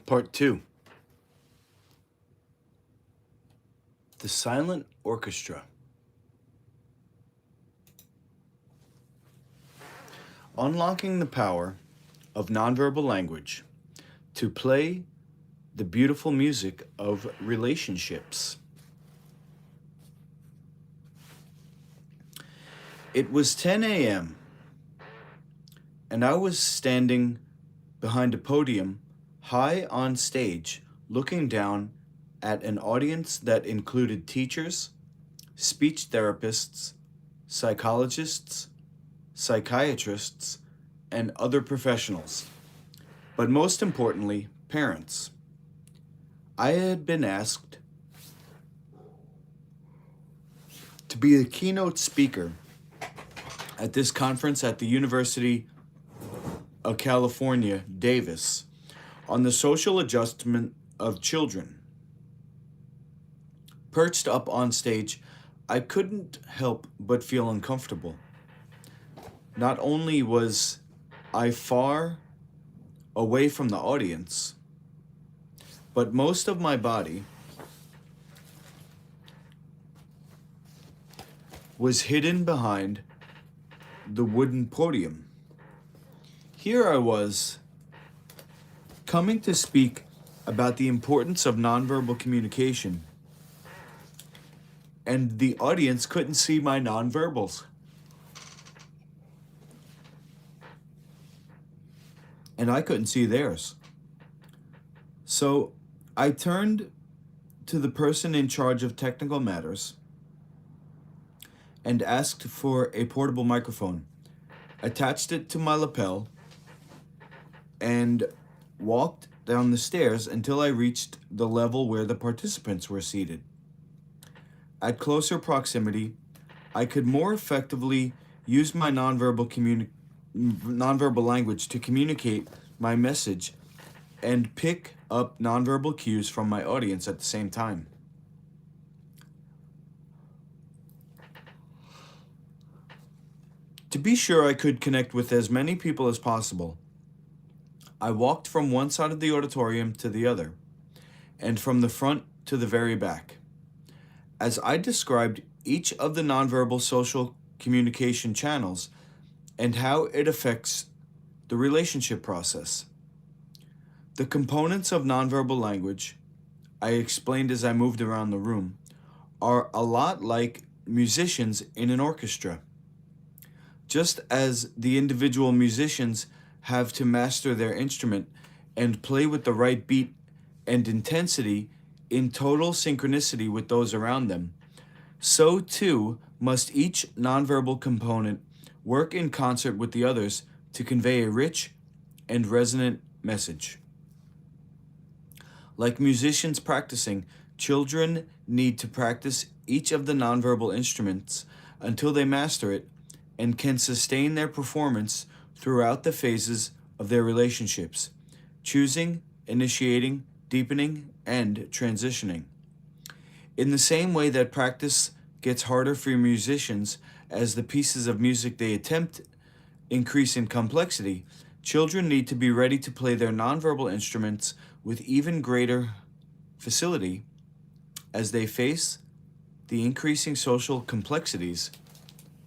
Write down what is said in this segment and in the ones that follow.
Part 2. The Silent Orchestra. Unlocking the power of nonverbal language to play the beautiful music of relationships. It was 10 a.m. and I was standing behind a podium high on stage, looking down at an audience that included teachers, speech therapists, psychologists, psychiatrists, and other professionals, but most importantly, parents. I had been asked to be a keynote speaker at this conference at the University of California, Davis, on the social adjustment of children. Perched up on stage, I couldn't help but feel uncomfortable. Not only was I far away from the audience, but most of my body was hidden behind the wooden podium. Here I was, coming to speak about the importance of nonverbal communication, and the audience couldn't see my nonverbals. And I couldn't see theirs. So I turned to the person in charge of technical matters and asked for a portable microphone, attached it to my lapel, and walked down the stairs until I reached the level where the participants were seated. At closer proximity, I could more effectively use my nonverbal language to communicate my message and pick up nonverbal cues from my audience at the same time. To be sure I could connect with as many people as possible, I walked from one side of the auditorium to the other, and from the front to the very back, as I described each of the nonverbal social communication channels and how it affects the relationship process. The components of nonverbal language, I explained as I moved around the room, are a lot like musicians in an orchestra. Just as the individual musicians have to master their instrument and play with the right beat and intensity in total synchronicity with those around them, so too must each nonverbal component work in concert with the others to convey a rich and resonant message. Like musicians practicing, children need to practice each of the nonverbal instruments until they master it and can sustain their performance throughout the phases of their relationships, choosing, initiating, deepening, and transitioning. In the same way that practice gets harder for musicians as the pieces of music they attempt increase in complexity, children need to be ready to play their nonverbal instruments with even greater facility as they face the increasing social complexities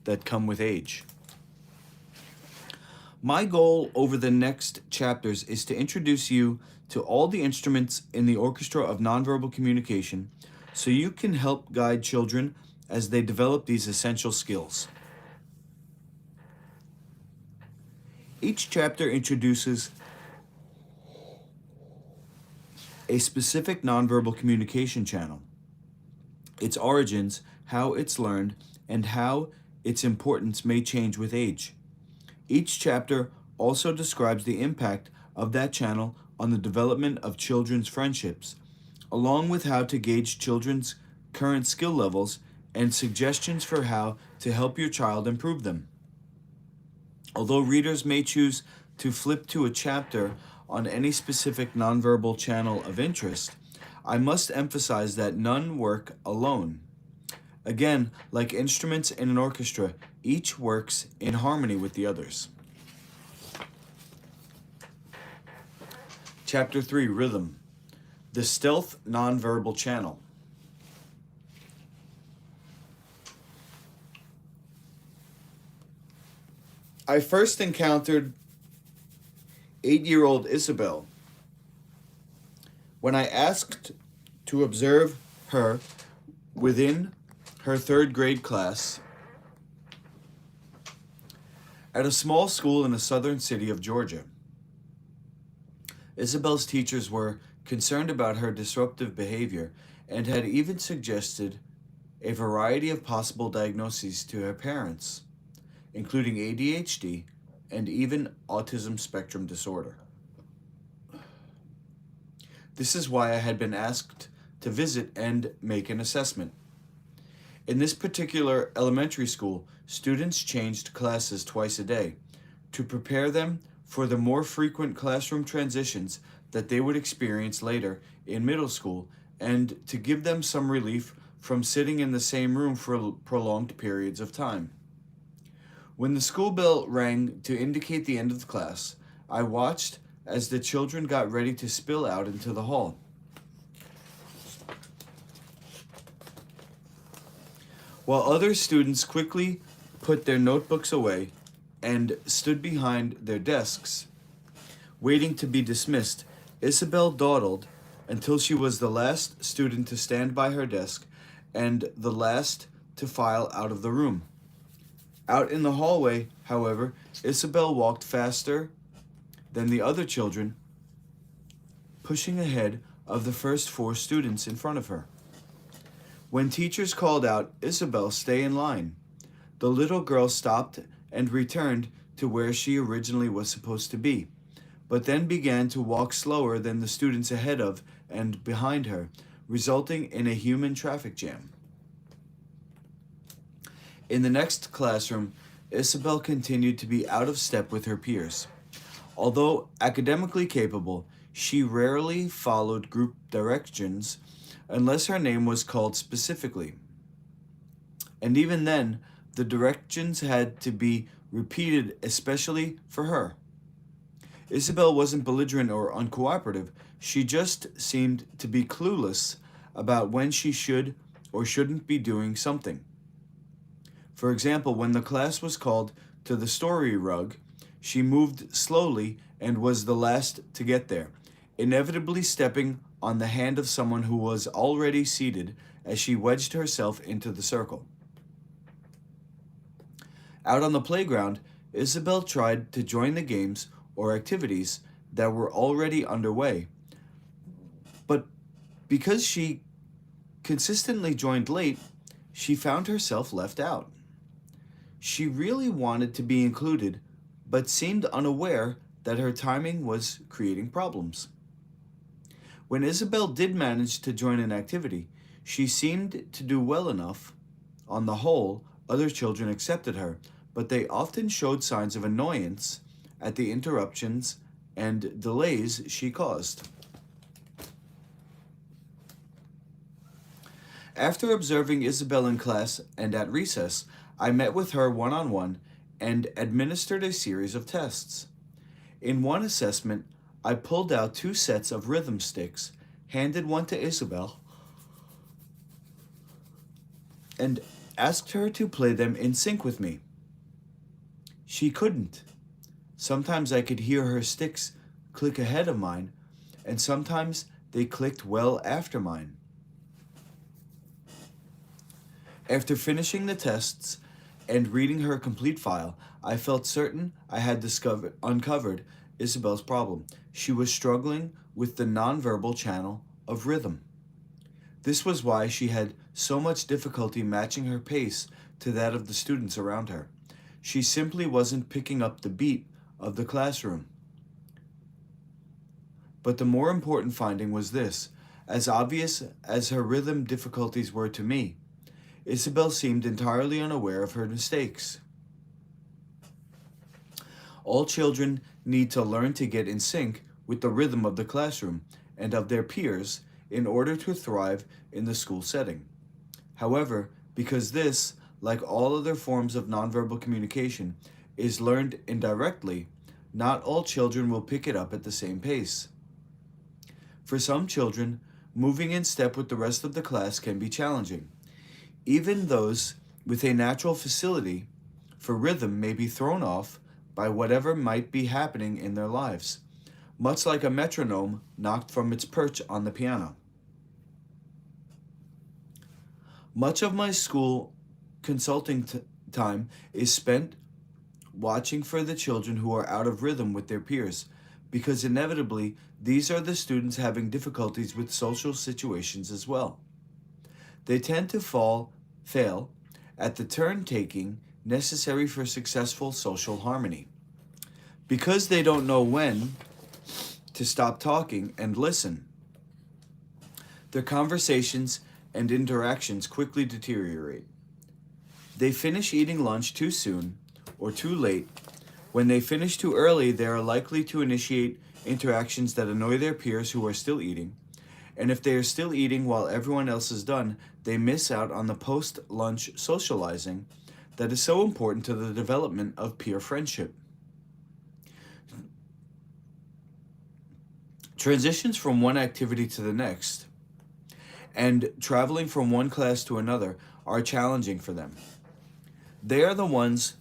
that come with age. My goal over the next chapters is to introduce you to all the instruments in the orchestra of nonverbal communication so you can help guide children as they develop these essential skills. Each chapter introduces a specific nonverbal communication channel, its origins, how it's learned, and how its importance may change with age. Each chapter also describes the impact of that channel on the development of children's friendships, along with how to gauge children's current skill levels and suggestions for how to help your child improve them. Although readers may choose to flip to a chapter on any specific nonverbal channel of interest, I must emphasize that none work alone. Again, like instruments in an orchestra, each works in harmony with the others. Chapter 3, Rhythm. The Stealth Nonverbal Channel. I first encountered 8-year-old Isabel when I asked to observe her within her third grade class at a small school in the southern city of Georgia. Isabel's teachers were concerned about her disruptive behavior and had even suggested a variety of possible diagnoses to her parents, including ADHD and even autism spectrum disorder. This is why I had been asked to visit and make an assessment. In this particular elementary school, students changed classes twice a day to prepare them for the more frequent classroom transitions that they would experience later in middle school and to give them some relief from sitting in the same room for prolonged periods of time. When the school bell rang to indicate the end of the class, I watched as the children got ready to spill out into the hall. While other students quickly put their notebooks away and stood behind their desks, waiting to be dismissed, Isabel dawdled until she was the last student to stand by her desk and the last to file out of the room. Out in the hallway, however, Isabel walked faster than the other children, pushing ahead of the first 4 students in front of her. When teachers called out, "Isabel, stay in line," the little girl stopped and returned to where she originally was supposed to be, but then began to walk slower than the students ahead of and behind her, resulting in a human traffic jam. In the next classroom, Isabel continued to be out of step with her peers. Although academically capable, she rarely followed group directions unless her name was called specifically. And even then, the directions had to be repeated especially for her. Isabel wasn't belligerent or uncooperative, she just seemed to be clueless about when she should or shouldn't be doing something. For example, when the class was called to the story rug, she moved slowly and was the last to get there, inevitably stepping on the hand of someone who was already seated as she wedged herself into the circle. Out on the playground, Isabel tried to join the games or activities that were already underway, but because she consistently joined late, she found herself left out. She really wanted to be included, but seemed unaware that her timing was creating problems. When Isabel did manage to join an activity, she seemed to do well enough. On the whole, other children accepted her, but they often showed signs of annoyance at the interruptions and delays she caused. After observing Isabel in class and at recess, I met with her one-on-one and administered a series of tests. In one assessment, I pulled out 2 sets of rhythm sticks, handed one to Isabel, and asked her to play them in sync with me. She couldn't. Sometimes I could hear her sticks click ahead of mine, and sometimes they clicked well after mine. After finishing the tests and reading her complete file, I felt certain I had uncovered Isabel's problem. She was struggling with the nonverbal channel of rhythm. This was why she had so much difficulty matching her pace to that of the students around her. She simply wasn't picking up the beat of the classroom. But the more important finding was this: as obvious as her rhythm difficulties were to me, Isabel seemed entirely unaware of her mistakes. All children need to learn to get in sync with the rhythm of the classroom and of their peers in order to thrive in the school setting. However, because this, like all other forms of nonverbal communication, is learned indirectly, not all children will pick it up at the same pace. For some children, moving in step with the rest of the class can be challenging. Even those with a natural facility for rhythm may be thrown off by whatever might be happening in their lives, much like a metronome knocked from its perch on the piano. Much of my school consulting time is spent watching for the children who are out of rhythm with their peers, because inevitably these are the students having difficulties with social situations as well. They tend to fail at the turn taking necessary for successful social harmony. Because they don't know when to stop talking and listen, their conversations and interactions quickly deteriorate. They finish eating lunch too soon or too late. When they finish too early, they are likely to initiate interactions that annoy their peers who are still eating. And if they are still eating while everyone else is done, they miss out on the post-lunch socializing that is so important to the development of peer friendship. Transitions from one activity to the next and traveling from one class to another are challenging for them. They are the ones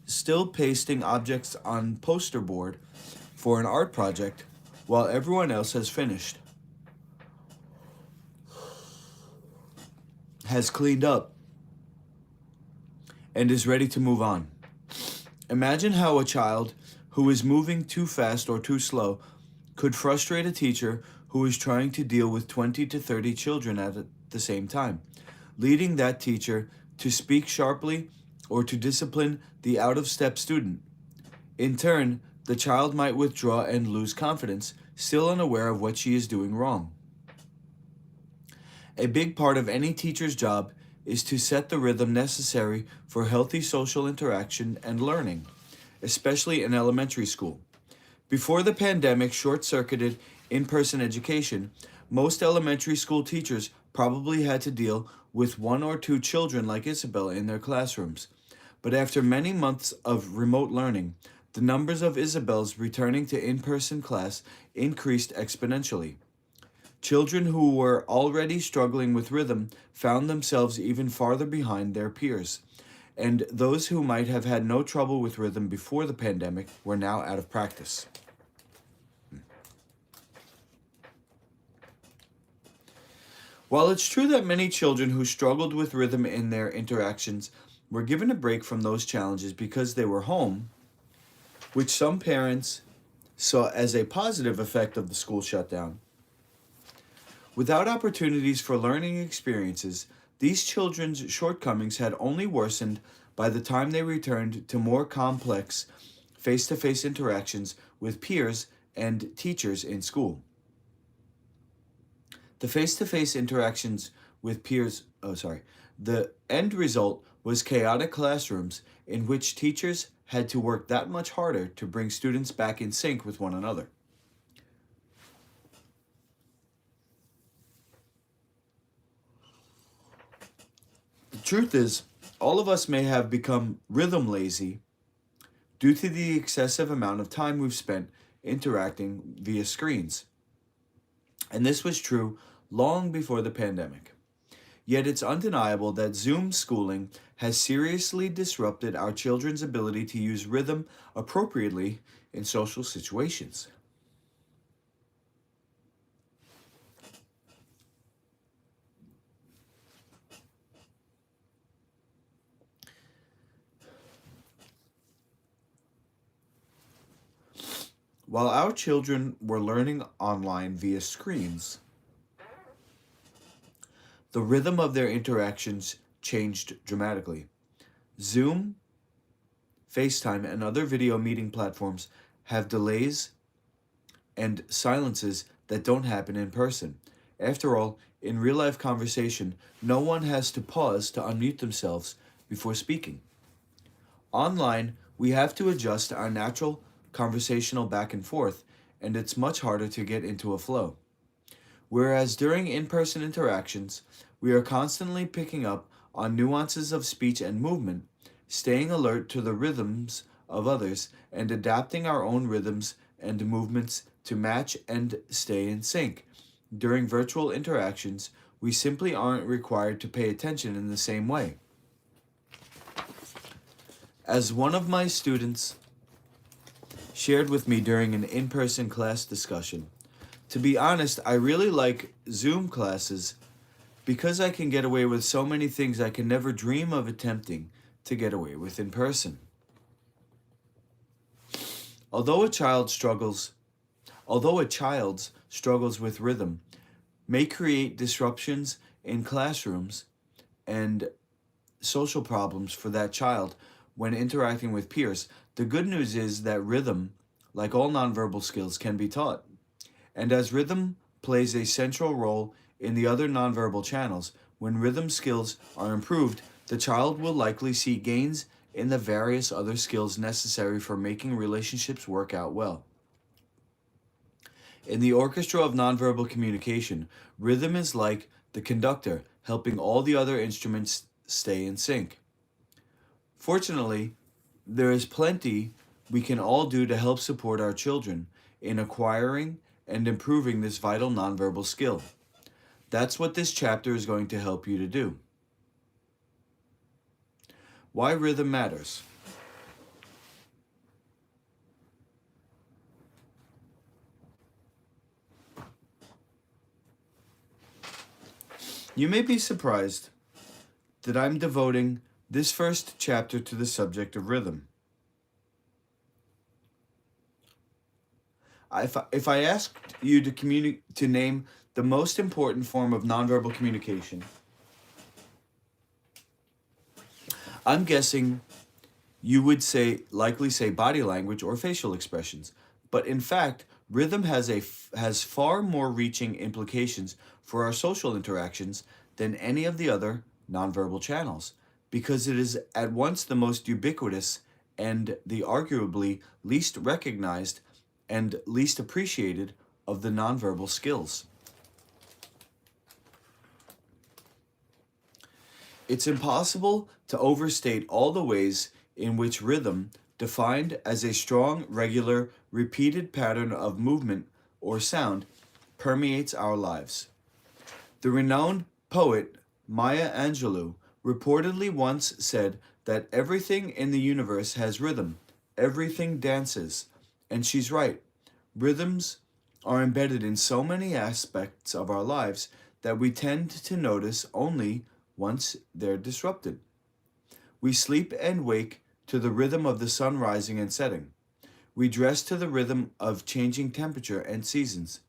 still pasting objects on poster board for an art project while everyone else has finished, has cleaned up, and is ready to move on. Imagine how a child who is moving too fast or too slow could frustrate a teacher who is trying to deal with 20 to 30 children at the same time, leading that teacher to speak sharply or to discipline the out-of-step student. In turn, the child might withdraw and lose confidence, still unaware of what she is doing wrong. A big part of any teacher's job is to set the rhythm necessary for healthy social interaction and learning, especially in elementary school. Before the pandemic short-circuited in-person education, most elementary school teachers probably had to deal with one or two children like Isabel in their classrooms. But after many months of remote learning, the numbers of Isabels returning to in-person class increased exponentially. Children who were already struggling with rhythm found themselves even farther behind their peers, and those who might have had no trouble with rhythm before the pandemic were now out of practice. While it's true that many children who struggled with rhythm in their interactions were given a break from those challenges because they were home, which some parents saw as a positive effect of the school shutdown, without opportunities for learning experiences, these children's shortcomings had only worsened by the time they returned to more complex face-to-face interactions with peers and teachers in school. The face-to-face interactions with peers, the end result was chaotic classrooms in which teachers had to work that much harder to bring students back in sync with one another. The truth is, all of us may have become rhythm lazy due to the excessive amount of time we've spent interacting via screens. And this was true long before the pandemic. Yet it's undeniable that Zoom schooling has seriously disrupted our children's ability to use rhythm appropriately in social situations. While our children were learning online via screens, the rhythm of their interactions changed dramatically. Zoom, FaceTime, and other video meeting platforms have delays and silences that don't happen in person. After all, in real-life conversation, no one has to pause to unmute themselves before speaking. Online, we have to adjust our natural conversational back and forth, and it's much harder to get into a flow. Whereas during in-person interactions, we are constantly picking up on nuances of speech and movement, staying alert to the rhythms of others, and adapting our own rhythms and movements to match and stay in sync. During virtual interactions, we simply aren't required to pay attention in the same way. As one of my students shared with me during an in person class discussion, to be honest, I really like Zoom classes because I can get away with so many things I can never dream of attempting to get away with in person. Although a child struggles with rhythm, may create disruptions in classrooms and social problems for that child when interacting with peers, the good news is that rhythm, like all nonverbal skills, can be taught. And as rhythm plays a central role in the other nonverbal channels, when rhythm skills are improved, the child will likely see gains in the various other skills necessary for making relationships work out well. In the orchestra of nonverbal communication, rhythm is like the conductor helping all the other instruments stay in sync. Fortunately, there is plenty we can all do to help support our children in acquiring and improving this vital nonverbal skill. That's what this chapter is going to help you to do. Why rhythm matters. You may be surprised that I'm devoting this first chapter to the subject of rhythm. If I asked you to name the most important form of nonverbal communication, I'm guessing you would likely say body language or facial expressions. But in fact, rhythm has far more reaching implications for our social interactions than any of the other nonverbal channels, because it is at once the most ubiquitous and the arguably least recognized and least appreciated of the nonverbal skills. It's impossible to overstate all the ways in which rhythm, defined as a strong, regular, repeated pattern of movement or sound, permeates our lives. The renowned poet Maya Angelou reportedly once said that everything in the universe has rhythm, everything dances, and she's right. Rhythms are embedded in so many aspects of our lives that we tend to notice only once they're disrupted. We sleep and wake to the rhythm of the sun rising and setting. We dress to the rhythm of changing temperature and seasons.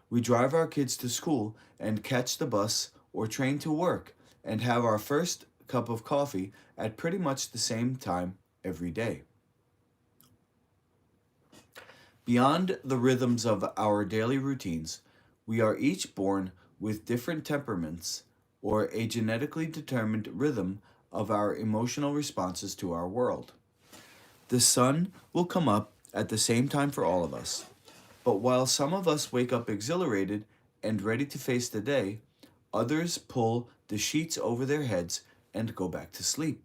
We drive our kids to school and catch the bus or train to work and have our first cup of coffee at pretty much the same time every day. Beyond the rhythms of our daily routines, we are each born with different temperaments or a genetically determined rhythm of our emotional responses to our world. The sun will come up at the same time for all of us, but while some of us wake up exhilarated and ready to face the day, others pull the sheets over their heads and go back to sleep.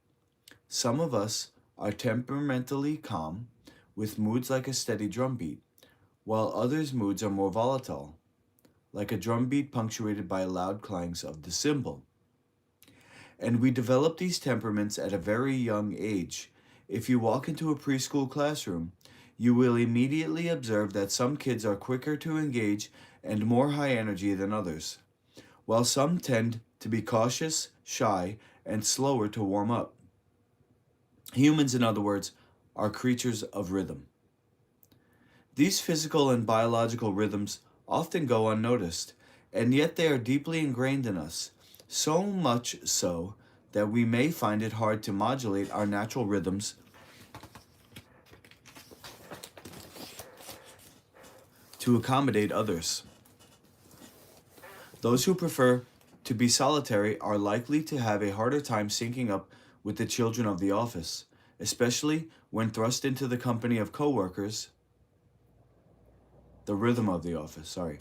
Some of us are temperamentally calm, with moods like a steady drumbeat, while others' moods are more volatile, like a drumbeat punctuated by loud clangs of the cymbal. And we develop these temperaments at a very young age. If you walk into a preschool classroom, you will immediately observe that some kids are quicker to engage and more high energy than others, while some tend to be cautious, shy, and slower to warm up. Humans, in other words, are creatures of rhythm. These physical and biological rhythms often go unnoticed, and yet they are deeply ingrained in us, so much so that we may find it hard to modulate our natural rhythms to accommodate others. Those who prefer to be solitary are likely to have a harder time syncing up with the children of the office, especially when thrust into the company of coworkers. The rhythm of the office, sorry.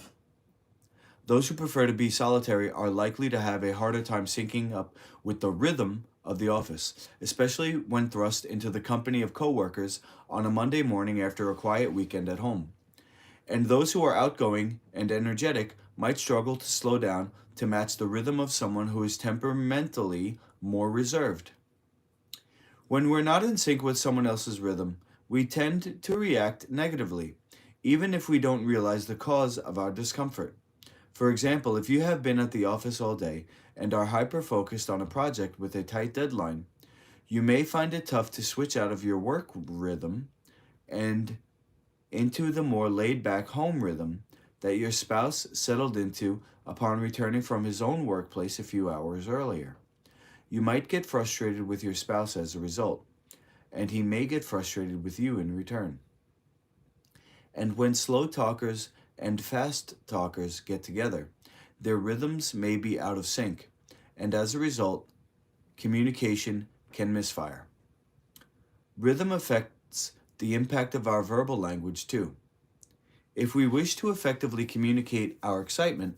Those who prefer to be solitary are likely to have a harder time syncing up with the rhythm of the office, especially when thrust into the company of coworkers on a Monday morning after a quiet weekend at home. and those who are outgoing and energetic might struggle to slow down to match the rhythm of someone who is temperamentally more reserved. When we're not in sync with someone else's rhythm, we tend to react negatively, even if we don't realize the cause of our discomfort. For example, if you have been at the office all day and are hyper focused on a project with a tight deadline, you may find it tough to switch out of your work rhythm and into the more laid back home rhythm that your spouse settled into upon returning from his own workplace a few hours earlier. You might get frustrated with your spouse as a result, and he may get frustrated with you in return. And when slow talkers and fast talkers get together, their rhythms may be out of sync, and as a result, communication can misfire. Rhythm affects the impact of our verbal language too. If we wish to effectively communicate our excitement,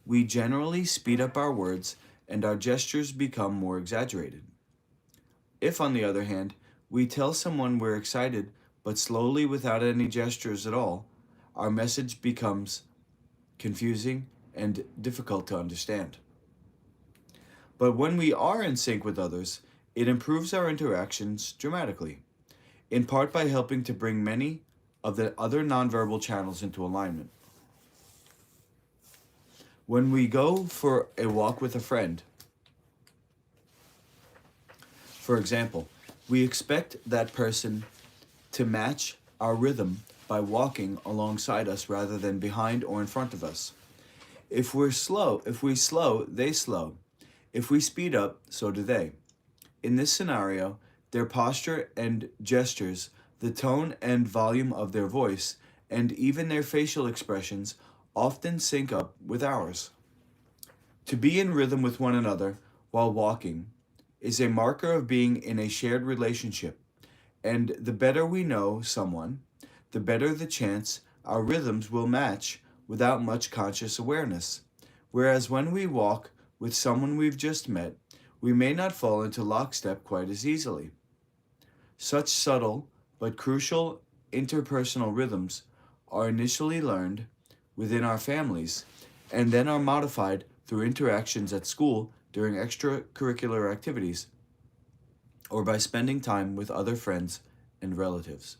we generally speed up our words and our gestures become more exaggerated. If, on the other hand, we tell someone we're excited but slowly without any gestures at all, our message becomes confusing and difficult to understand. But when we are in sync with others, it improves our interactions dramatically, in part by helping to bring many of the other nonverbal channels into alignment. When we go for a walk with a friend, for example, we expect that person to match our rhythm by walking alongside us rather than behind or in front of us. If we slow, they slow. If we speed up, so do they. In this scenario, their posture and gestures, the tone and volume of their voice, and even their facial expressions often sync up with ours. To be in rhythm with one another while walking is a marker of being in a shared relationship, and the better we know someone, the better the chance our rhythms will match without much conscious awareness. Whereas when we walk with someone we've just met, we may not fall into lockstep quite as easily. Such subtle but crucial interpersonal rhythms are initially learned within our families and then are modified through interactions at school during extracurricular activities or by spending time with other friends and relatives.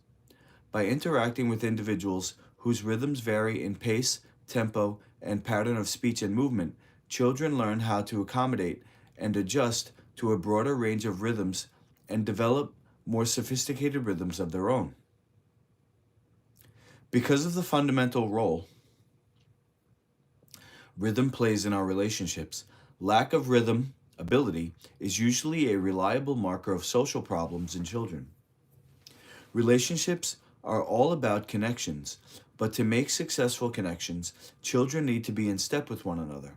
By interacting with individuals whose rhythms vary in pace, tempo, and pattern of speech and movement, children learn how to accommodate and adjust to a broader range of rhythms and develop more sophisticated rhythms of their own. Because of the fundamental role rhythm plays in our relationships, lack of rhythm ability is usually a reliable marker of social problems in children. Relationships are all about connections, but to make successful connections, children need to be in step with one another.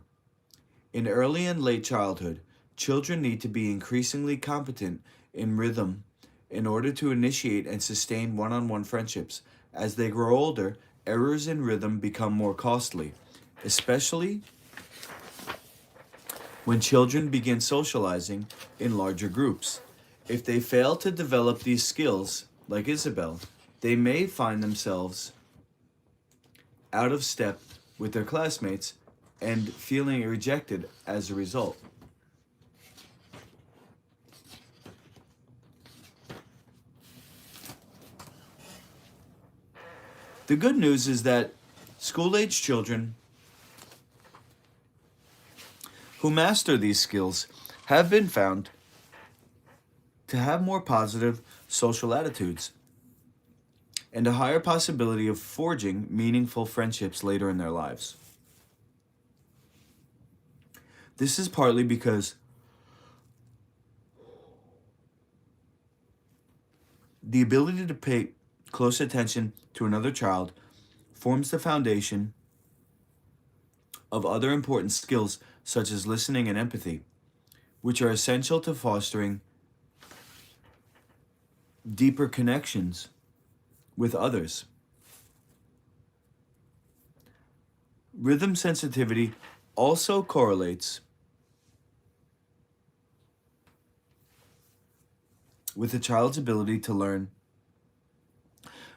In early and late childhood, children need to be increasingly competent in rhythm in order to initiate and sustain one-on-one friendships. As they grow older, errors in rhythm become more costly, especially when children begin socializing in larger groups. If they fail to develop these skills, like Isabel, they may find themselves out of step with their classmates and feeling rejected as a result. The good news is that school-age children who master these skills have been found to have more positive social attitudes and a higher possibility of forging meaningful friendships later in their lives. This is partly because the ability to pay close attention to another child forms the foundation of other important skills such as listening and empathy, which are essential to fostering deeper connections with others. Rhythm sensitivity also correlates with a child's ability to learn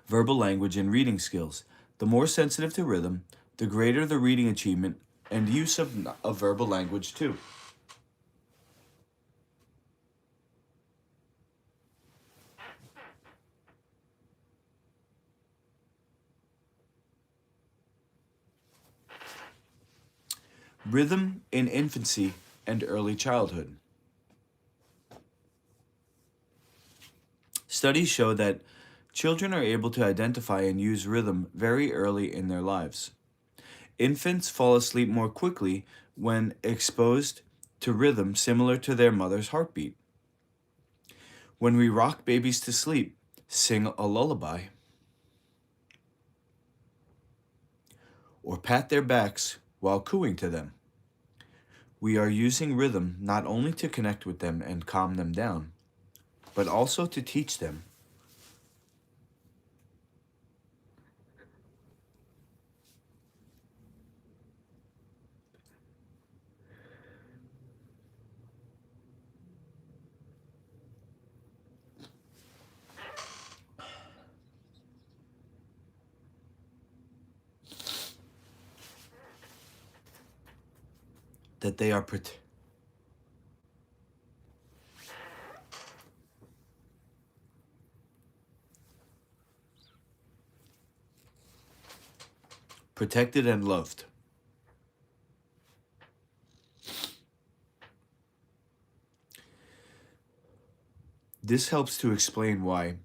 verbal language and reading skills. The more sensitive to rhythm, the greater the reading achievement and use of verbal language, too. Rhythm in infancy and early childhood. Studies show that children are able to identify and use rhythm very early in their lives. Infants fall asleep more quickly when exposed to rhythm similar to their mother's heartbeat. When we rock babies to sleep, sing a lullaby, or pat their backs while cooing to them, we are using rhythm not only to connect with them and calm them down, but also to teach them. That they are protected and loved. This helps to explain why,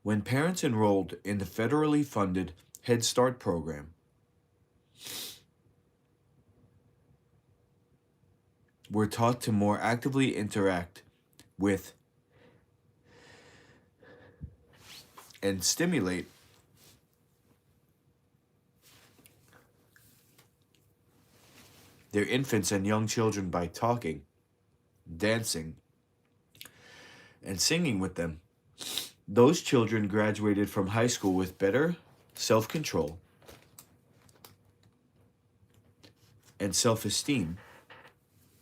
when parents enrolled in the federally funded Head Start program, were taught to more actively interact with and stimulate their infants and young children by talking, dancing, and singing with them. Those children graduated from high school with better self-control and self-esteem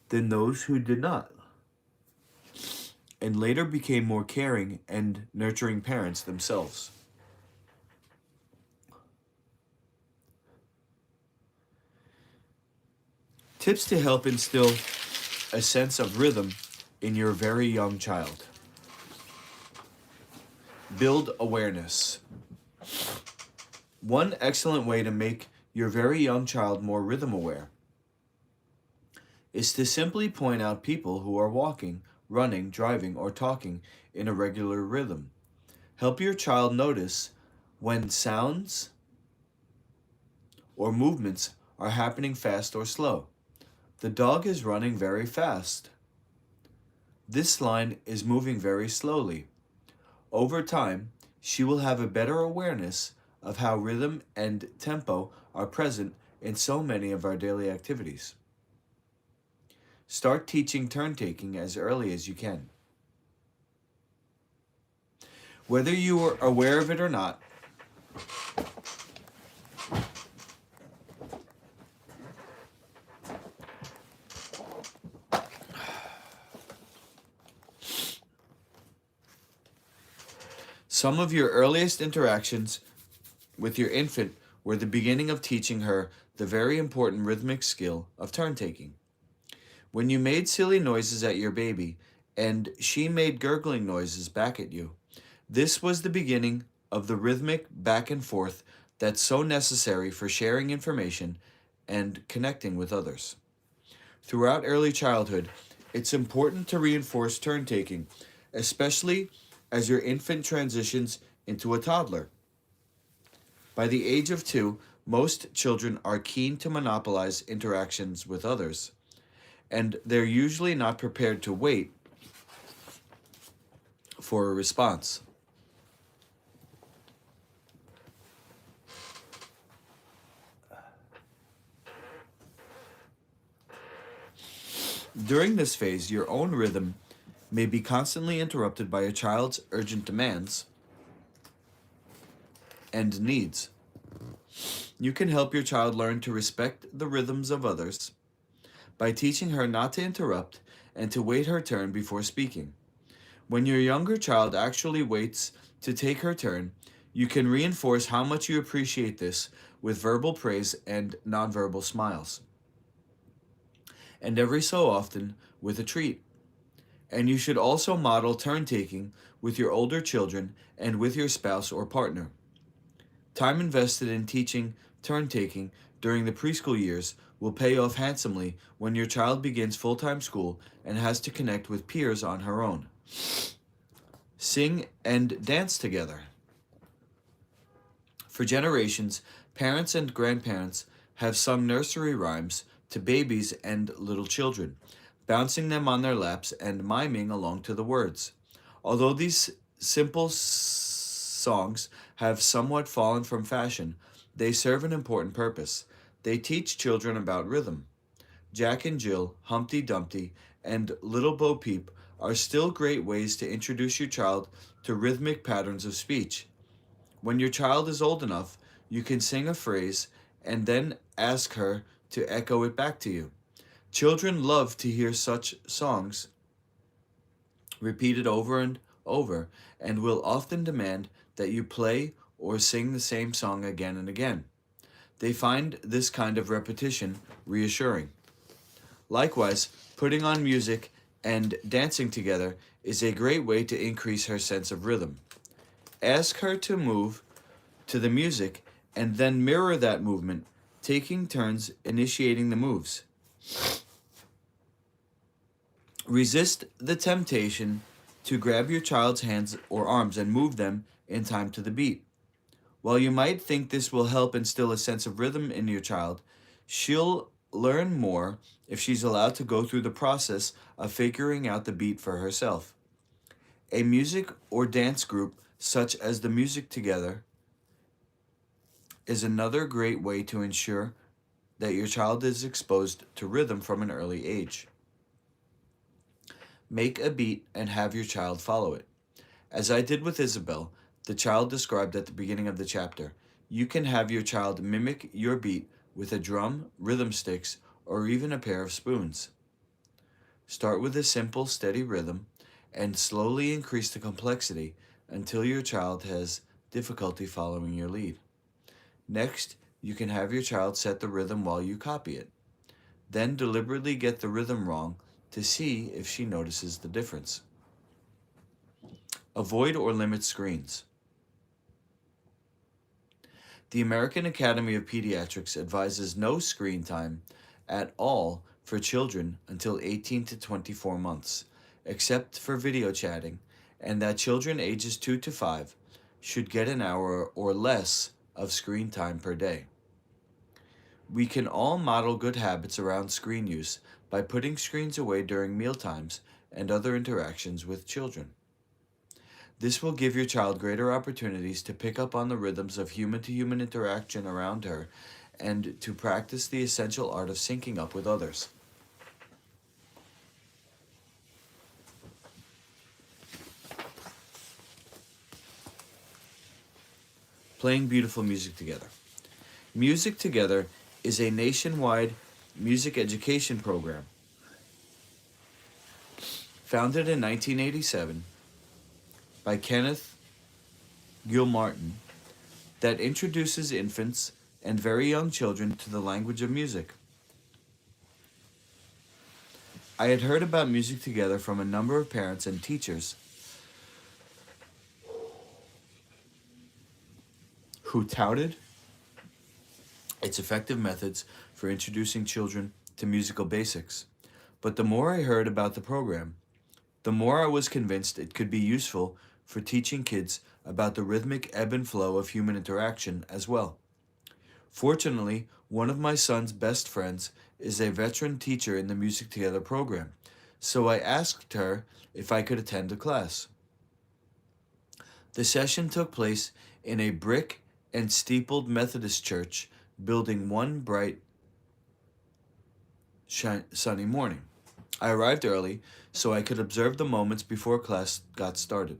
than those who did not, and later became more caring and nurturing parents themselves. Tips to help instill a sense of rhythm in your very young child. Build awareness. One excellent way to make your very young child more rhythm aware is to simply point out people who are walking, running, driving, or talking in a regular rhythm. Help your child notice when sounds or movements are happening fast or slow. The dog is running very fast. This line is moving very slowly. Over time, she will have a better awareness of how rhythm and tempo are present in so many of our daily activities. Start teaching turn taking as early as you can. Whether you are aware of it or not, some of your earliest interactions with your infant were the beginning of teaching her the very important rhythmic skill of turn taking. When you made silly noises at your baby and she made gurgling noises back at you, this was the beginning of the rhythmic back and forth that's so necessary for sharing information and connecting with others. Throughout early childhood, it's important to reinforce turn taking, especially as your infant transitions into a toddler. By the age of 2, most children are keen to monopolize interactions with others, and they're usually not prepared to wait for a response. During this phase, your own rhythm may be constantly interrupted by a child's urgent demands and needs. You can help your child learn to respect the rhythms of others by teaching her not to interrupt and to wait her turn before speaking. When your younger child actually waits to take her turn, You can reinforce how much you appreciate this with verbal praise and nonverbal smiles, and every so often with a treat. And you should also model turn taking with your older children and with your spouse or partner. Time invested in teaching turn taking during the preschool years will pay off handsomely when your child begins full time school and has to connect with peers on her own. Sing and dance together. For generations, parents and grandparents have sung nursery rhymes to babies and little children, bouncing them on their laps and miming along to the words. Although these simple songs have somewhat fallen from fashion, they serve an important purpose. They teach children about rhythm. Jack and Jill, Humpty Dumpty, and Little Bo Peep are still great ways to introduce your child to rhythmic patterns of speech. When your child is old enough, you can sing a phrase and then ask her to echo it back to you. Children love to hear such songs repeated over and over and will often demand that you play or sing the same song again and again. They find this kind of repetition reassuring. Likewise, putting on music and dancing together is a great way to increase her sense of rhythm. Ask her to move to the music and then mirror that movement, taking turns initiating the moves. Resist the temptation to grab your child's hands or arms and move them in time to the beat. While you might think this will help instill a sense of rhythm in your child, she'll learn more if she's allowed to go through the process of figuring out the beat for herself. A music or dance group, such as the Music Together, is another great way to ensure that your child is exposed to rhythm from an early age. Make a beat and have your child follow it. As I did with Isabel, the child described at the beginning of the chapter, you can have your child mimic your beat with a drum, rhythm sticks, or even a pair of spoons. Start with a simple, steady rhythm and slowly increase the complexity until your child has difficulty following your lead. Next, you can have your child set the rhythm while you copy it. Then deliberately get the rhythm wrong to see if she notices the difference. Avoid or limit screens. The American Academy of Pediatrics advises no screen time at all for children until 18 to 24 months, except for video chatting, and that children ages 2 to 5 should get an hour or less of screen time per day. We can all model good habits around screen use by putting screens away during meal times and other interactions with children. This will give your child greater opportunities to pick up on the rhythms of human-to-human interaction around her and to practice the essential art of syncing up with others. Playing beautiful music together. Music Together is a nationwide music education program founded in 1987 by Kenneth Gilmartin that introduces infants and very young children to the language of music. I had heard about Music Together from a number of parents and teachers who touted its effective methods for introducing children to musical basics. But the more I heard about the program, the more I was convinced it could be useful for teaching kids about the rhythmic ebb and flow of human interaction as well. Fortunately, one of my son's best friends is a veteran teacher in the Music Together program, so I asked her if I could attend a class. The session took place in a brick and steepled Methodist church building one bright, sunny morning. I arrived early so I could observe the moments before class got started.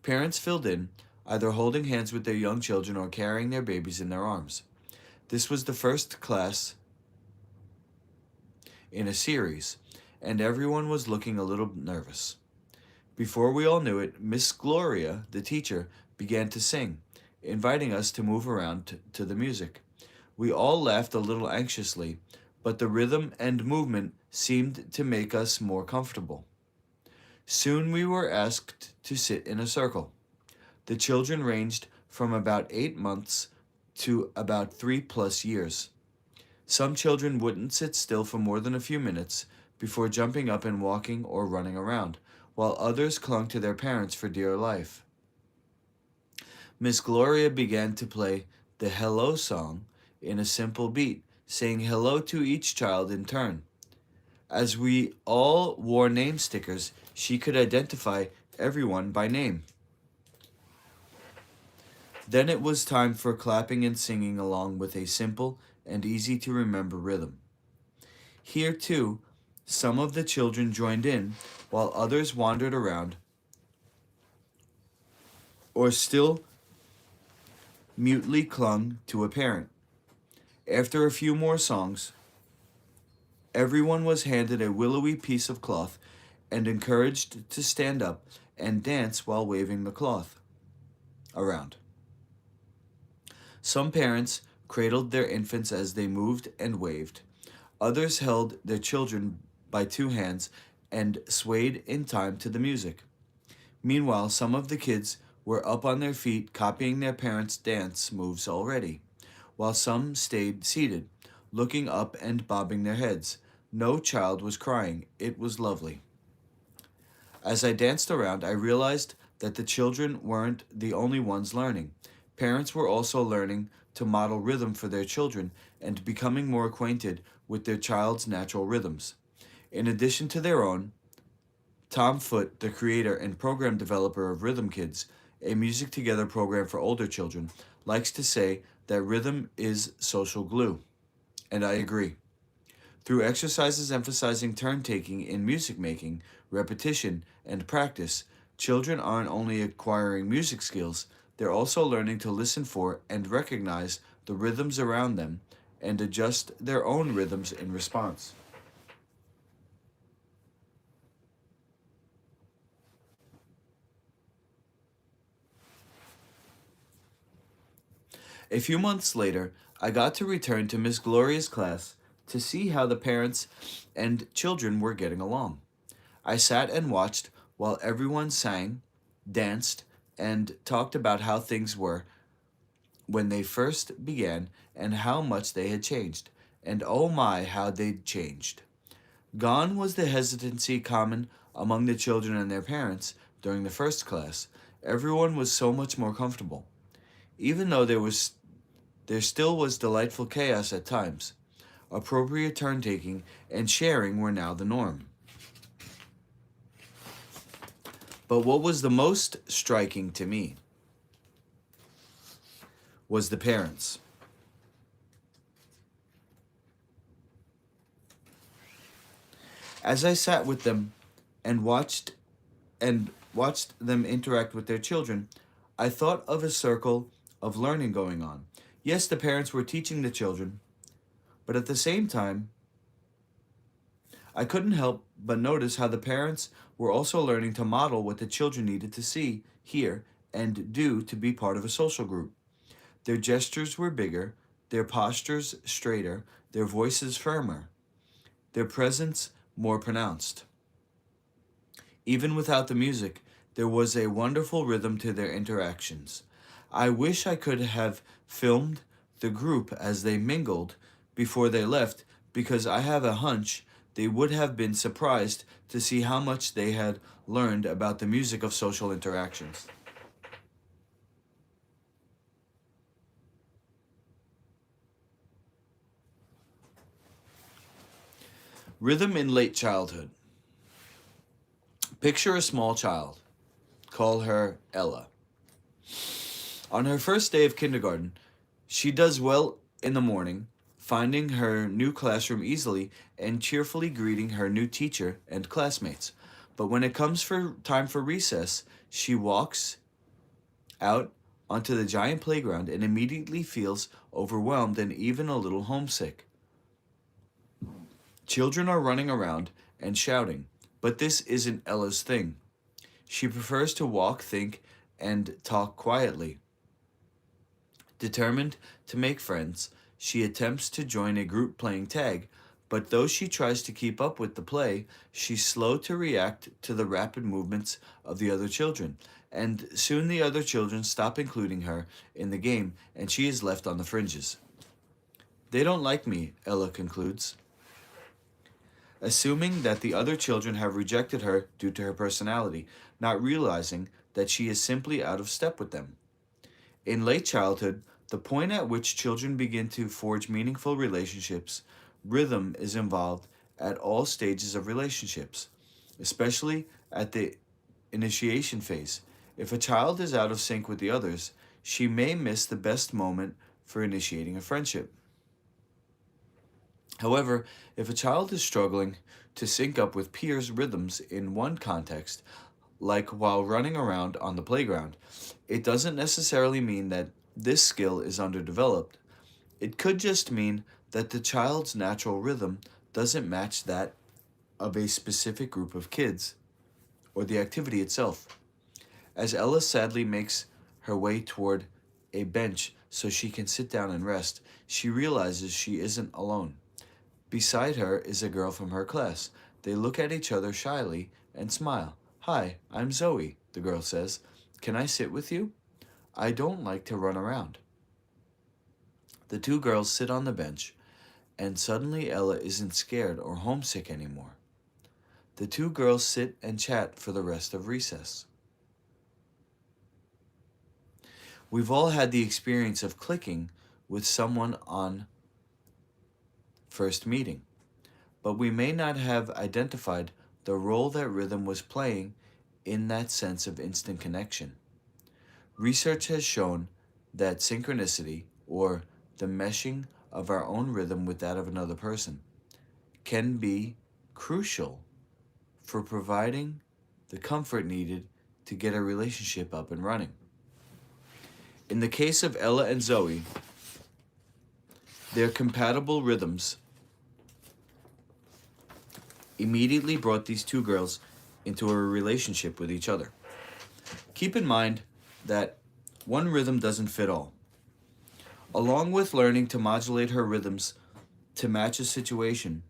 Parents filled in, either holding hands with their young children or carrying their babies in their arms. This was the first class in a series, and everyone was looking a little nervous. Before we all knew it, Miss Gloria, the teacher, began to sing, inviting us to move around to the music. We all laughed a little anxiously, but the rhythm and movement seemed to make us more comfortable. Soon we were asked to sit in a circle. The children ranged from about 8 months to about 3+ years. Some children wouldn't sit still for more than a few minutes before jumping up and walking or running around, while others clung to their parents for dear life. Miss Gloria began to play the hello song in a simple beat, saying hello to each child in turn. As we all wore name stickers, she could identify everyone by name. Then it was time for clapping and singing along with a simple and easy to remember rhythm. Here, too, some of the children joined in, while others wandered around or still mutely clung to a parent. After a few more songs, everyone was handed a willowy piece of cloth and encouraged to stand up and dance while waving the cloth around. Some parents cradled their infants as they moved and waved. Others held their children by two hands and swayed in time to the music. Meanwhile, some of the kids were up on their feet copying their parents' dance moves already, while some stayed seated, looking up and bobbing their heads. No child was crying. It was lovely. As I danced around, I realized that the children weren't the only ones learning. Parents were also learning to model rhythm for their children and becoming more acquainted with their child's natural rhythms. In addition to their own, Tom Foote, the creator and program developer of Rhythm Kids, a Music Together program for older children, likes to say that rhythm is social glue. And I agree. Through exercises emphasizing turn taking in music making, repetition, and practice, children aren't only acquiring music skills, they're also learning to listen for and recognize the rhythms around them and adjust their own rhythms in response. A few months later, I got to return to Miss Gloria's class to see how the parents and children were getting along. I sat and watched while everyone sang, danced, and talked about how things were when they first began and how much they had changed. And oh my, how they'd changed. Gone was the hesitancy common among the children and their parents during the first class. Everyone was so much more comfortable. Even though there still was delightful chaos at times, appropriate turn taking and sharing were now the norm. But what was the most striking to me was the parents. As I sat with them and watched them interact with their children, I thought of a circle of learning going on. Yes, the parents were teaching the children, but at the same time, I couldn't help but notice how the parents were also learning to model what the children needed to see, hear, and do to be part of a social group. Their gestures were bigger, their postures straighter, their voices firmer, their presence more pronounced. Even without the music, there was a wonderful rhythm to their interactions. I wish I could have filmed the group as they mingled before they left, because I have a hunch they would have been surprised to see how much they had learned about the music of social interactions. Rhythm in late childhood. Picture a small child. Call her Ella. On her first day of kindergarten, she does well in the morning, finding her new classroom easily and cheerfully greeting her new teacher and classmates. But when it comes for time for recess, she walks out onto the giant playground and immediately feels overwhelmed and even a little homesick. Children are running around and shouting, but this isn't Ella's thing. She prefers to walk, think, and talk quietly. Determined to make friends, she attempts to join a group playing tag, but though she tries to keep up with the play, she's slow to react to the rapid movements of the other children, and soon the other children stop including her in the game and she is left on the fringes. They don't like me, Ella concludes, assuming that the other children have rejected her due to her personality, not realizing that she is simply out of step with them. In late childhood, the point at which children begin to forge meaningful relationships, rhythm is involved at all stages of relationships, especially at the initiation phase. If a child is out of sync with the others, she may miss the best moment for initiating a friendship. However, if a child is struggling to sync up with peers' rhythms in one context, like while running around on the playground, it doesn't necessarily mean that this skill is underdeveloped. It could just mean that the child's natural rhythm doesn't match that of a specific group of kids or the activity itself. As Ella sadly makes her way toward a bench so she can sit down and rest, she realizes she isn't alone. Beside her is a girl from her class. They look at each other shyly and smile. "Hi, I'm Zoe," the girl says. "Can I sit with you? I don't like to run around." The two girls sit on the bench, and suddenly Ella isn't scared or homesick anymore. The two girls sit and chat for the rest of recess. We've all had the experience of clicking with someone on first meeting, but we may not have identified the role that rhythm was playing in that sense of instant connection. Research has shown that synchronicity, or the meshing of our own rhythm with that of another person, can be crucial for providing the comfort needed to get a relationship up and running. In the case of Ella and Zoe, their compatible rhythms immediately brought these two girls into a relationship with each other. Keep in mind that one rhythm doesn't fit all. Along with learning to modulate her rhythms to match a situation,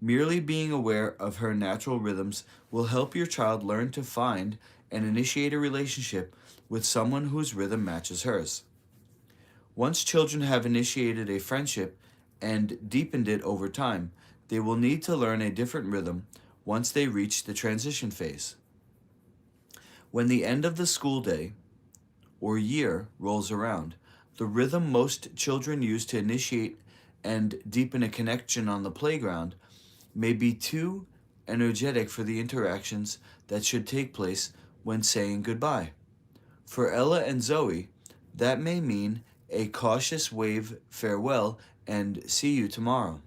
merely being aware of her natural rhythms will help your child learn to find and initiate a relationship with someone whose rhythm matches hers. Once children have initiated a friendship and deepened it over time, they will need to learn a different rhythm once they reach the transition phase. When the end of the school day or year rolls around, the rhythm most children use to initiate and deepen a connection on the playground may be too energetic for the interactions that should take place when saying goodbye. For Ella and Zoe, that may mean a cautious wave farewell and see you tomorrow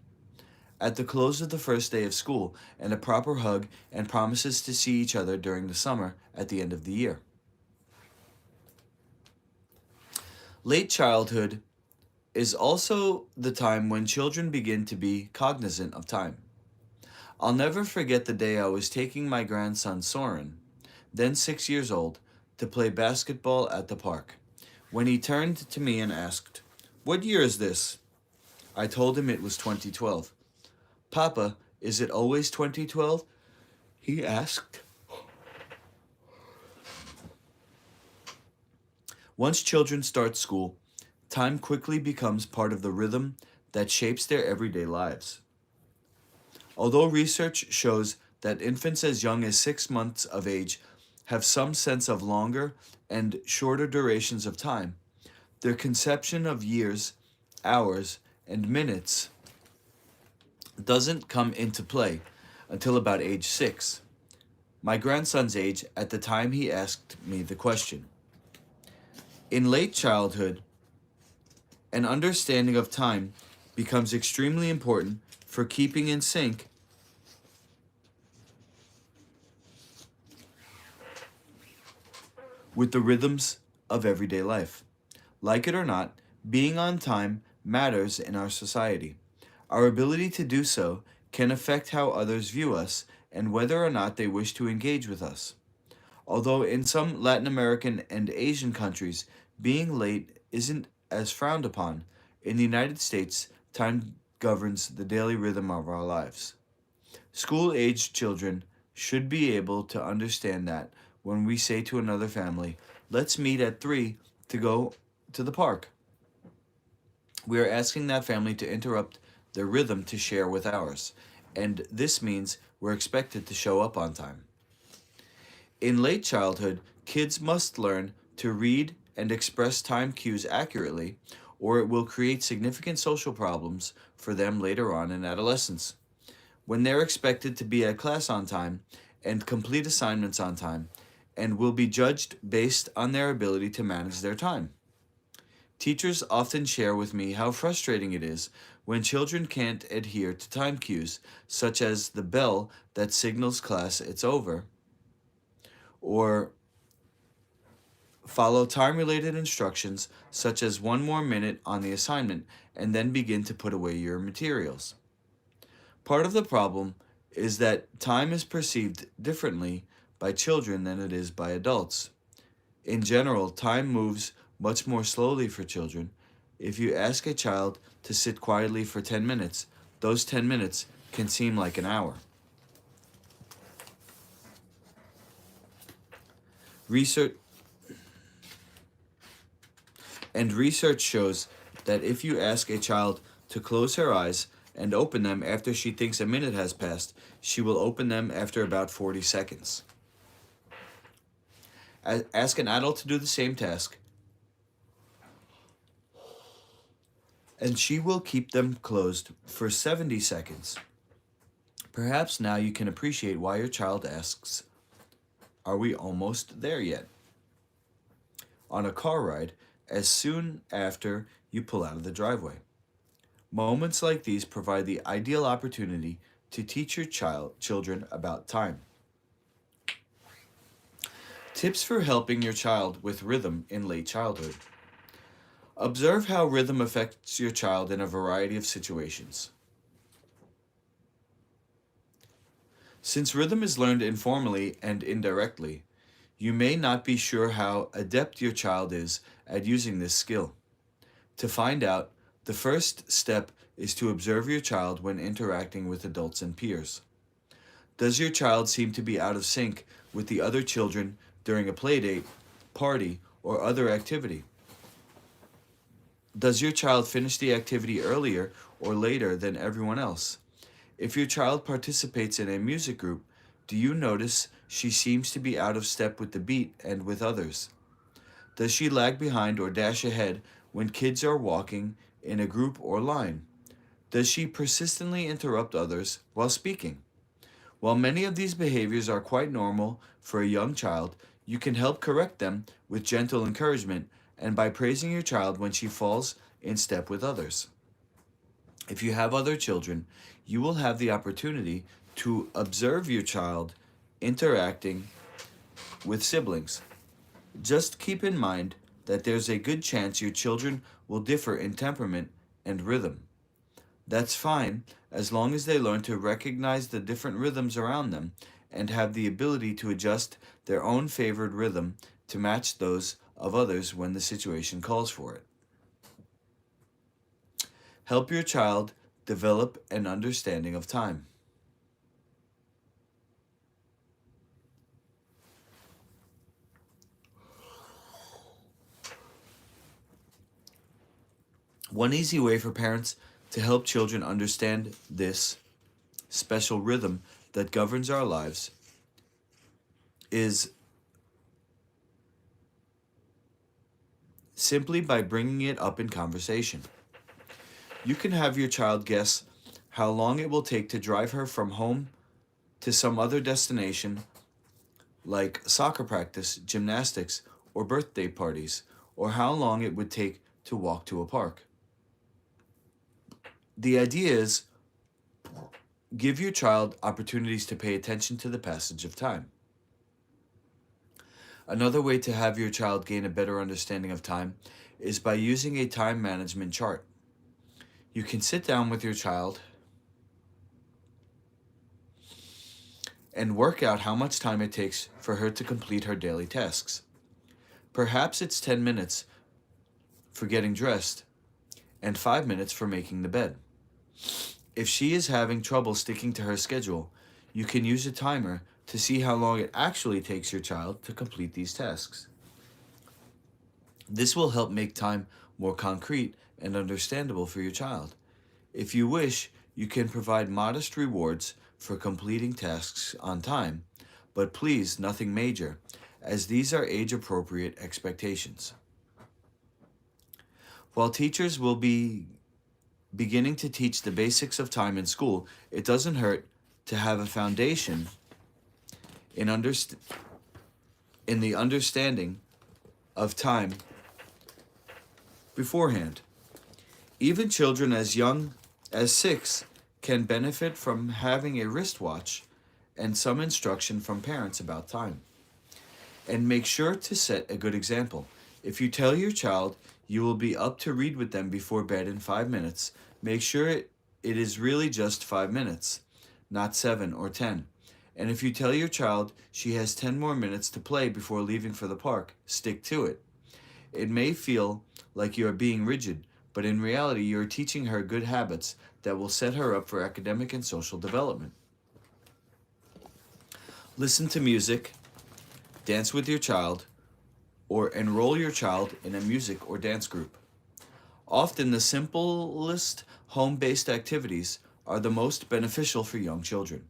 at the close of the first day of school, and a proper hug and promises to see each other during the summer at the end of the year. Late childhood is also the time when children begin to be cognizant of time. I'll never forget the day I was taking my grandson Soren, then 6 years old, to play basketball at the park, when he turned to me and asked, "What year is this?" I told him it was 2012. "Papa, is it always 2012? He asked. Once children start school, time quickly becomes part of the rhythm that shapes their everyday lives. Although research shows that infants as young as 6 months of age have some sense of longer and shorter durations of time, their conception of years, hours, and minutes doesn't come into play until about age 6, my grandson's age at the time he asked me the question. In late childhood, an understanding of time becomes extremely important for keeping in sync with the rhythms of everyday life. Like it or not, being on time matters in our society. Our ability to do so can affect how others view us and whether or not they wish to engage with us. Although in some Latin American and Asian countries, being late isn't as frowned upon, in the United States, time governs the daily rhythm of our lives. School aged children should be able to understand that when we say to another family, let's meet at 3 to go to the park, we are asking that family to interrupt their rhythm to share with ours, and this means we're expected to show up on time. In late childhood, kids must learn to read and express time cues accurately, or it will create significant social problems for them later on in adolescence. When they're expected to be at class on time and complete assignments on time, and will be judged based on their ability to manage their time. Teachers often share with me how frustrating it is when children can't adhere to time cues, such as the bell that signals class it's over, or follow time related instructions such as 1 more minute on the assignment and then begin to put away your materials. Part of the problem is that time is perceived differently by children than it is by adults. In general, time moves much more slowly for children. If you ask a child to sit quietly for 10 minutes, those 10 minutes can seem like an hour. Research shows that if you ask a child to close her eyes and open them after she thinks a minute has passed, she will open them after about 40 seconds. Ask an adult to do the same task, and she will keep them closed for 70 seconds. Perhaps now you can appreciate why your child asks, "Are we almost there yet?" on a car ride as soon after you pull out of the driveway. Moments like these provide the ideal opportunity to teach your children about time. Tips for helping your child with rhythm in late childhood. Observe how rhythm affects your child in a variety of situations. Since rhythm is learned informally and indirectly, you may not be sure how adept your child is at using this skill. To find out, the first step is to observe your child when interacting with adults and peers. Does your child seem to be out of sync with the other children during a playdate, party, or other activity? Does your child finish the activity earlier or later than everyone else? If your child participates in a music group, do you notice she seems to be out of step with the beat and with others? Does she lag behind or dash ahead when kids are walking in a group or line? Does she persistently interrupt others while speaking? While many of these behaviors are quite normal for a young child, you can help correct them with gentle encouragement and by praising your child when she falls in step with others. If you have other children, you will have the opportunity to observe your child interacting with siblings. Just keep in mind that there's a good chance your children will differ in temperament and rhythm. That's fine as long as they learn to recognize the different rhythms around them and have the ability to adjust their own favored rhythm to match those of others when the situation calls for it. Help your child develop an understanding of time. One easy way for parents to help children understand this special rhythm that governs our lives is simply by bringing it up in conversation. You can have your child guess how long it will take to drive her from home to some other destination like soccer practice, gymnastics, or birthday parties, or how long it would take to walk to a park. The idea is give your child opportunities to pay attention to the passage of time. Another way to have your child gain a better understanding of time is by using a time management chart. You can sit down with your child and work out how much time it takes for her to complete her daily tasks. Perhaps it's 10 minutes for getting dressed and 5 minutes for making the bed. If she is having trouble sticking to her schedule, you can use a timer to see how long it actually takes your child to complete these tasks. This will help make time more concrete and understandable for your child. If you wish, you can provide modest rewards for completing tasks on time, but please nothing major, as these are age-appropriate expectations. While teachers will be beginning to teach the basics of time in school, it doesn't hurt to have a foundation in the understanding of time beforehand. Even children as young as 6 can benefit from having a wristwatch and some instruction from parents about time. And make sure to set a good example. If you tell your child you will be up to read with them before bed in 5 minutes, make sure it is really just 5 minutes, not 7 or 10. And if you tell your child she has 10 more minutes to play before leaving for the park, stick to it. It may feel like you are being rigid, but in reality you are teaching her good habits that will set her up for academic and social development. Listen to music, dance with your child, or enroll your child in a music or dance group. Often the simplest home-based activities are the most beneficial for young children.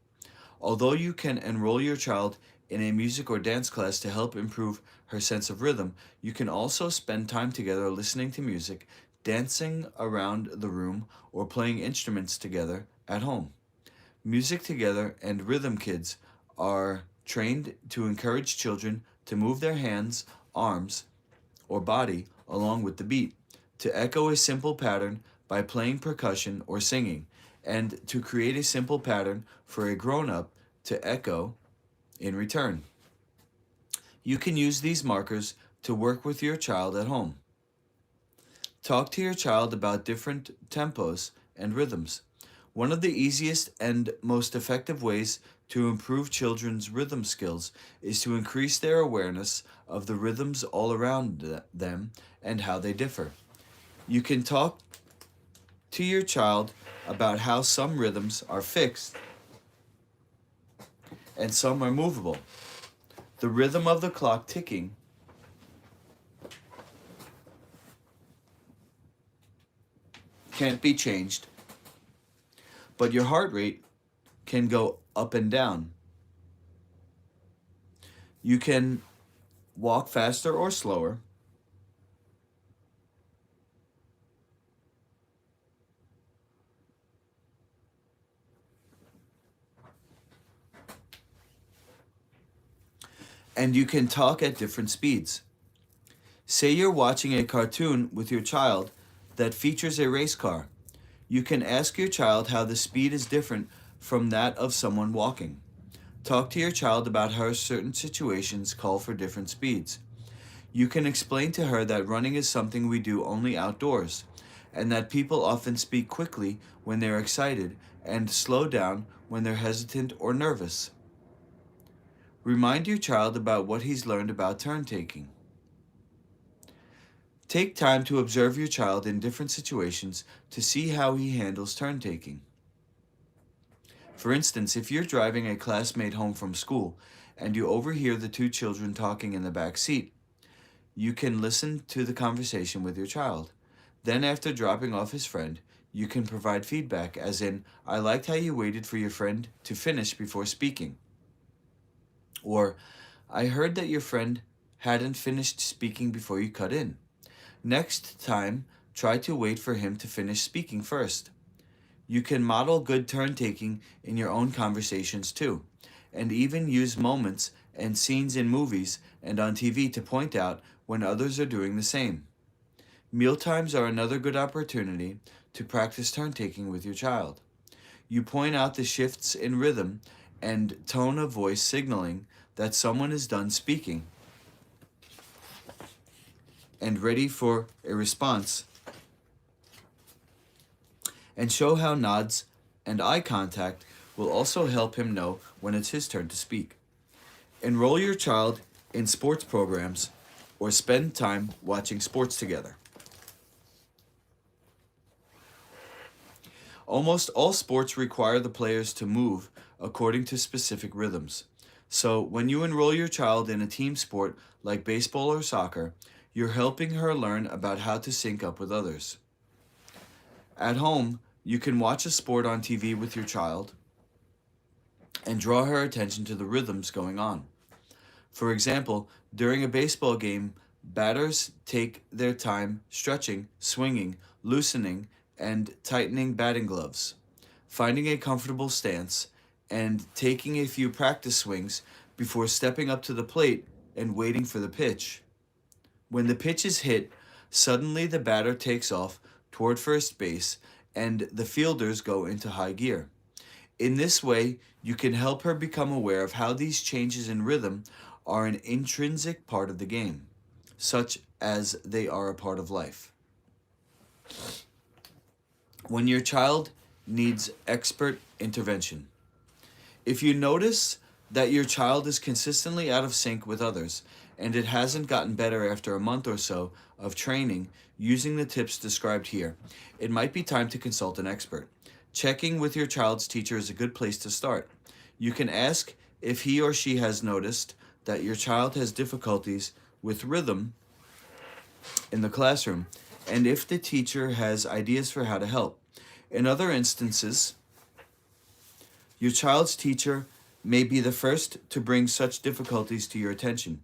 Although you can enroll your child in a music or dance class to help improve her sense of rhythm, you can also spend time together listening to music, dancing around the room, or playing instruments together at home. Music together and rhythm kids are trained to encourage children to move their hands, arms, or body along with the beat, to echo a simple pattern by playing percussion or singing, and to create a simple pattern for a grown-up to echo in return. You can use these markers to work with your child at home. Talk to your child about different tempos and rhythms. One of the easiest and most effective ways to improve children's rhythm skills is to increase their awareness of the rhythms all around them and how they differ. You can talk to your child about how some rhythms are fixed and some are movable. The rhythm of the clock ticking can't be changed, but your heart rate can go up and down. You can walk faster or slower. And you can talk at different speeds. Say you're watching a cartoon with your child that features a race car. You can ask your child how the speed is different from that of someone walking. Talk to your child about how certain situations call for different speeds. You can explain to her that running is something we do only outdoors, and that people often speak quickly when they're excited and slow down when they're hesitant or nervous. Remind your child about what he's learned about turn-taking. Take time to observe your child in different situations to see how he handles turn-taking. For instance, if you're driving a classmate home from school and you overhear the two children talking in the back seat, you can listen to the conversation with your child. Then after dropping off his friend, you can provide feedback, as in, "I liked how you waited for your friend to finish before speaking." Or, "I heard that your friend hadn't finished speaking before you cut in. Next time, try to wait for him to finish speaking first." You can model good turn-taking in your own conversations too, and even use moments and scenes in movies and on TV to point out when others are doing the same. Mealtimes are another good opportunity to practice turn-taking with your child. You point out the shifts in rhythm and tone of voice signaling that someone is done speaking and ready for a response, and show how nods and eye contact will also help him know when it's his turn to speak. Enroll your child in sports programs or spend time watching sports together. Almost all sports require the players to move according to specific rhythms. So, when you enroll your child in a team sport like baseball or soccer, you're helping her learn about how to sync up with others. At home, you can watch a sport on TV with your child and draw her attention to the rhythms going on. For example, during a baseball game, batters take their time stretching, swinging, loosening, and tightening batting gloves, finding a comfortable stance, and taking a few practice swings before stepping up to the plate and waiting for the pitch. When the pitch is hit, suddenly the batter takes off toward first base and the fielders go into high gear. In this way, you can help her become aware of how these changes in rhythm are an intrinsic part of the game, such as they are a part of life. When your child needs expert intervention. If you notice that your child is consistently out of sync with others and it hasn't gotten better after a month or so of training using the tips described here, it might be time to consult an expert. Checking with your child's teacher is a good place to start. You can ask if he or she has noticed that your child has difficulties with rhythm in the classroom and if the teacher has ideas for how to help. In other instances, your child's teacher may be the first to bring such difficulties to your attention.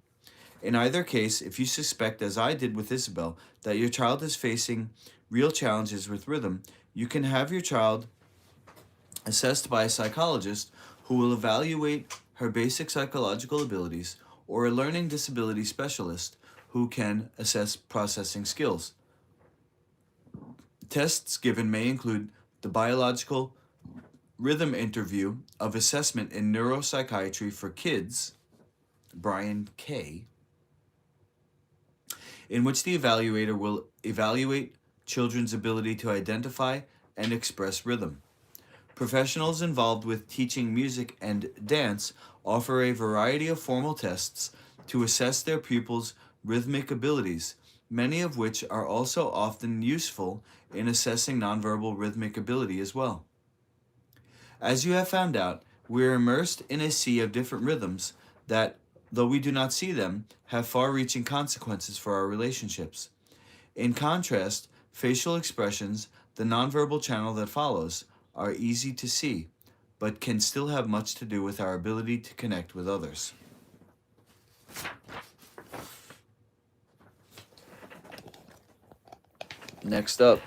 In either case, if you suspect, as I did with Isabel, that your child is facing real challenges with rhythm, you can have your child assessed by a psychologist who will evaluate her basic psychological abilities or a learning disability specialist who can assess processing skills. Tests given may include the biological rhythm interview of assessment in neuropsychiatry for kids, Brian K., in which the evaluator will evaluate children's ability to identify and express rhythm. Professionals involved with teaching music and dance offer a variety of formal tests to assess their pupils' rhythmic abilities, many of which are also often useful in assessing nonverbal rhythmic ability as well. As you have found out, we are immersed in a sea of different rhythms that, though we do not see them, have far-reaching consequences for our relationships. In contrast, facial expressions, the nonverbal channel that follows, are easy to see, but can still have much to do with our ability to connect with others. Next up,